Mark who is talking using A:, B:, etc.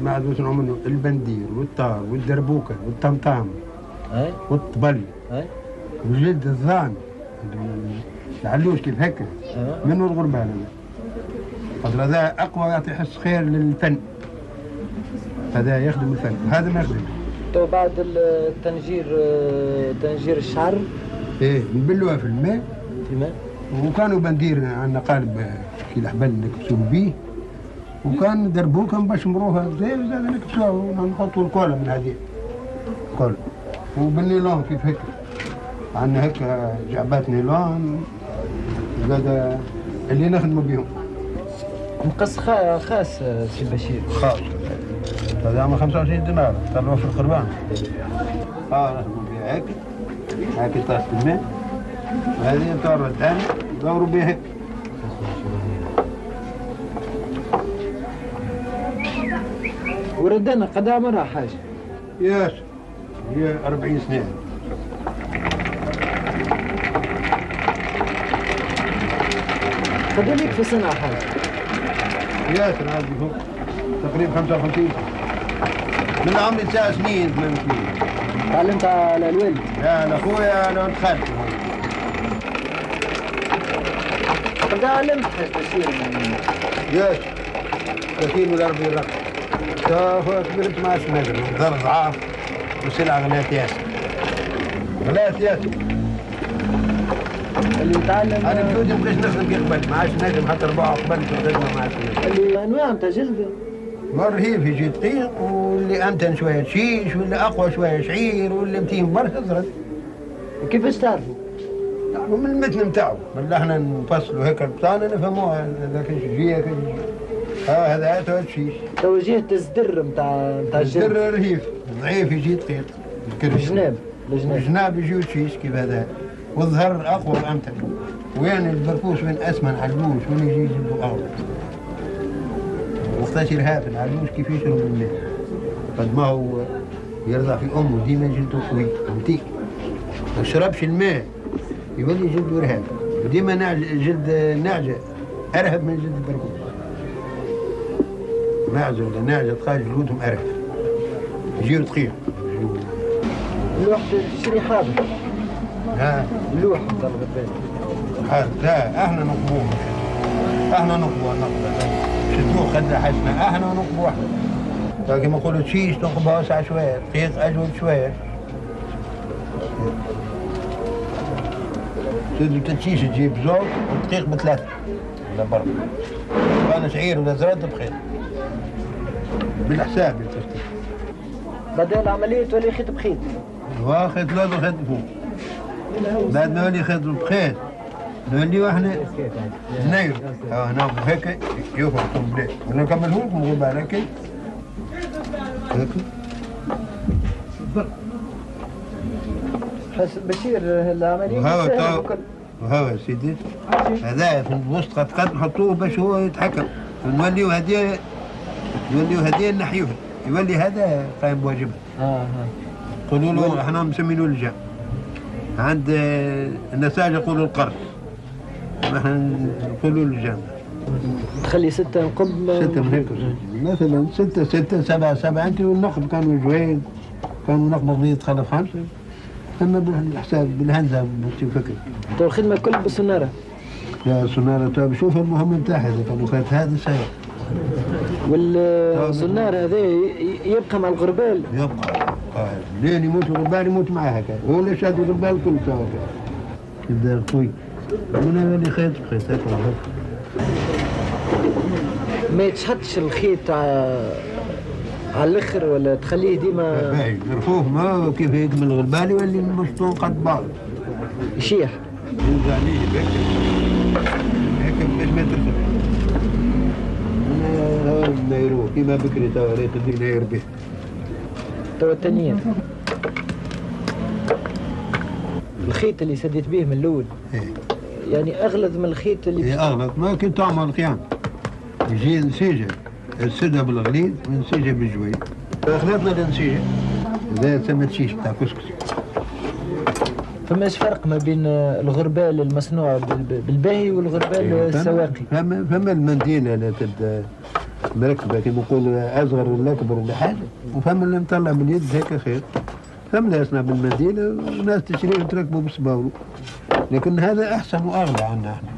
A: ما عاد يصنعوا منه البندير والطار والدربوكه والطمطام والطبل وجلد الظان العلوش كيف هكا منه الغربال هذا. خاطر هذا اقوى يعطي حس خير للفن، هذا يخدم الفن هذا ما يخدم.
B: تو بعد التنجير تنجير الشعر
A: ايه نبلوها في الماء وكانوا بندير عندنا قالب في الحبل نكبسوا بيه، وكان دربوكه نبشمروها زي نكبسوها ونحطوا الكولا من هذه كولا وبالنيلون كيف هيك. عندنا هيك جعبات نيلون زاد اللي نخدموا بهم.
B: مقص خاص سي بشير؟
A: خاص هذا عام 25 دينار طلعوه في القربان. نخدموا بها هيك هيك طاسة الماء وهذه طار الدم دوروا بها هيك.
B: وردنا قد عمرها حاجة؟
A: ياس هي 40 سنة.
B: قد ليك في سنة حاجة؟
A: ياسر عندي فوق تقريبا 55 سنة. من عمري 9 سنين 8 سنين.
B: تعلمت على الوالد؟
A: لا على خويا انا دخلت.
B: قد علمت حاجة بشير؟
A: ياسر 30 ولا 40 رقم. خويا كبرت ما عادش نقدر ضرب ضعاف وسلعة غلات ياسر. غلات ياسر.
B: اللي يتعلم
A: انا بجوزي ما بقيتش نخدم كي قبل، ما عادش نخدم حتى 4 قبل في الخدمة ما عادش نخدم.
B: اللي انواع نتاع جلده
A: مرهيف يجي دقيق، واللي امتن شويه شيش، واللي اقوى شويه شعير، واللي متين برشا زرد.
B: وكيفاش تعرفوا؟
A: تعرفوا من المتن نتاعو، من احنا نفصلوا هيك بتاعنا نفهموها هذاك الشجيه هذاك هذا تو الشيش.
B: توجيه الزدر نتاع الجلد.
A: الزدر رهيف، ضعيف يجي دقيق.
B: الجناب
A: الجناب يجيو شيش كيف هذا، والظهر اقوى وامتن. وين البرفوس وين اسمن علوش وين يجي يجيبوا اغلى. وقتاش يرهاب العلوش كيف يشرب الماء قد ما هو يرضع في امه ديما جلده قوي متيك، ما يشربش الماء يولي جلده رهاب، وديما جلد نعجه ارهب من جلد البرغوث. معزه ولا نعجه تخرج جلودهم ارهب يجيو دقيق.
B: اللوح تشري حاضر. اللوح نتاع الغربال
A: حاضر. لا احنا نقبوه، احنا نقبوه شدوه خدنا حسنا احنا ونقبوا واحد. لكن ما نقولوا تشيش نقبها واسعة شوية، دقيق أجود شوية. تشيش تجيب زوج ودقيق بثلاثة ولا برا. أنا شعير ولا زرد بخير. بالحساب التشكيل.
B: بعدين العملية تولي خيط بخيط.
A: خيط لوز وخيط فوق. بعد ما يولي خيط بخيط نوليو احنا ناير هنا هيك يوفر كومبليت ولا نكمله لكم غير بالك هيك
B: حس بشير العمليه
A: وهو سيدي هذا في الوسط قد نحطوه باش هو يتحكم، نوليو هديه نحيوه يولي هذا قايم بواجبه. يقولوا له احنا مسمينه اللجام. عند النساج يقولوا القرص، احنا نقولوا اللجام.
B: تخلي 6 نقب
A: 6 من هيك مثلا 6 7 7 انت والنقب كانوا جويد، كانوا نقبض لي تخلف 5، اما بالحساب بالهندسه بالفكر.
B: تو الخدمه كل بالسناره؟
A: لا السناره تو بشوف المهم نتاعها اذا كانوا كانت هذا سيء.
B: والسنار هذا يبقى مع الغربال؟
A: يبقى لين يموت الغربال يموت معاه هكا، هو اللي شاد الغربال كله سوا هكا. يبدا قوي من هذا اللي خيط بخيط هكا وهكا.
B: ما يتشحطش الخيط على الاخر ولا تخليه ديما
A: باهي يرفوه ما كيف يكمل الغربال يولي المشطون قد بعض
B: يشيح
A: ينزع عليه هكا باش ما ترفض. نايروه كيما بكري توا ريت اللي ناير به
B: توا التانيين. الخيط اللي سديت به من الاول يعني اغلظ من الخيط اللي
A: اغلظ ما كنت تعمل خيام يجي نسيجه السدها بالغليظ ونسيجه بالجويد. خلطنا النسيجه هذا تسمى تشيش تاع كسكس.
B: فماش فرق ما بين الغربال المصنوع بالباهي والغربال السواقي؟
A: فما المنديله مركبة كيما نقول أصغر ولا أكبر ولا حاجة، وفهم اللي نطلع من يد هكا خير، فهم اللي يصنع بالمنديل وناس تشريه وتركبوا بالصباولو، لكن هذا أحسن وأغلى عنا احنا.